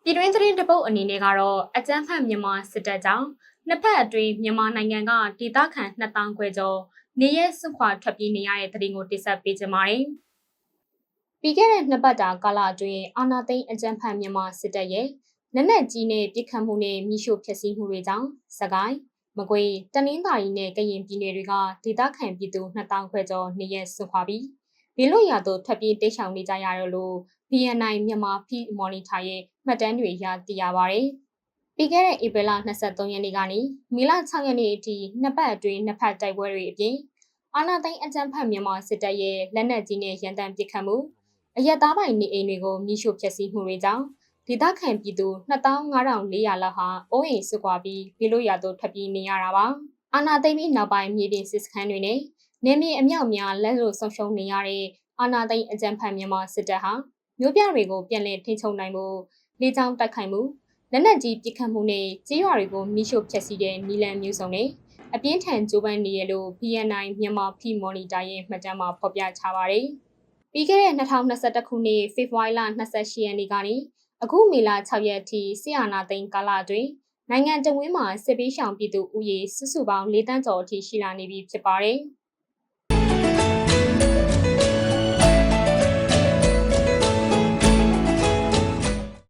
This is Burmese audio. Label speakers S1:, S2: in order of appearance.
S1: ပြည်တွင်းသတင်းတပုတ်အနေနဲ့ကတော့အကြမ်းဖက်မြန်မာစစ်တပ်ကြောင့်နှစ်ဖက်အတွင်းမြန်မာနိုင်ငံကဒေသခံ2000ခွဲကျော်နေရဲစွန့်ခွာထွက်ပြေးနေရတဲ့သတင်းကိုတင်ဆက်ပေးကြပါမယ်။ပြီးခဲ့တဲ့နှစ်ပတ်တာကာလအတွင်းအာဏာသိမ်းအကြမ်းဖက်မြန်မာစစ်တပ်ရဲ့လက်နက်ကြီးနဲ့ပစ်ခတ်မှုနဲ့မိရှို့ဖျက်ဆီးမှုတွေကြောင့်စကိုင်းမကွေးတနင်္သာရီနဲ့ကရင်ပြည်နယ်တွေကဒေသခံပြည်သူ2000ခွဲကျော်နေရဲစွန့်ခွာပြီးဘေးလွတ်ရာသို့ထွက်ပြေးတိမ်းရှောင်နေကြရတယ်လို့ BNI မြန်မာပြည်မော်နီတာရဲ့မှတ်တမ်းတွေရသိရပါတယ်။ပြီးခဲ့တဲ့ဧပြီလ23ရက်နေ့ကနေမေလ6ရက်နေ့အထိနှစ်ပတ်အတွင်းနှစ်ဖက်တိုက်ပွဲတွေအပြင်အာဏာသိမ်းအကြမ်းဖက်မြန်မာစစ်တပ်ရဲ့လက်နက်ကြီးနဲ့ရန်တမ်းပစ်ခတ်မှုအရက်သားပိုင်နေအိမ်တွေကိုမိရှို့ဖျက်ဆီးမှုတွေကြောင့်ဒေသခံပြည်သူ25,400လောက်ဟာအိုးအိမ်စွန့်ခွာပြီးဘေးလွတ်ရာသို့ထွက်ပြေးနေရတာပါ။အာဏာသိမ်းပြီးနောက်ပိုင်းမြေပြင်စစ်စခန်းတွေနဲ့နေမြေအမြောက်များလက်လွတ်ဆုံးရှုံးနေရတဲ့အာဏာသိမ်းအကြမ်းဖက်မြန်မာစစ်တပ်ဟာမြို့ပြတွေကိုပြန်လည်ထိန်းချုပ်နိုင်ဖို့လေကြောင်းတိုက်ခိုက်မှုလက်နက်ကြီးပစ်ခတ်မှုနဲ့ကြေးရွာတွေကိုမိရှို့ဖျက်ဆီးတဲ့နီလန်မျိုးစုံနဲ့အပြင်းထန်ကြိုးပမ်းနေရလို့ BNI မြန်မာပြည်မော်နီတာရဲ့မှတ်တမ်းမှာဖော်ပြထားပါတယ်။ပြီးခဲ့တဲ့2021ခုနှစ်ဖေဖော်ဝါရီလ28ရက်နေ့ကနေအခုမေလ6ရက်အထိဆီအာနာသိန်းကာလအတွင်းနိုင်ငံတဝင်းမှာစစ်ပေးရှောင်ပြည်သူဦးရေစုစုပေါင်း4တန်းကျော်အထိရှိလာနေပြီဖြစ်ပါတယ်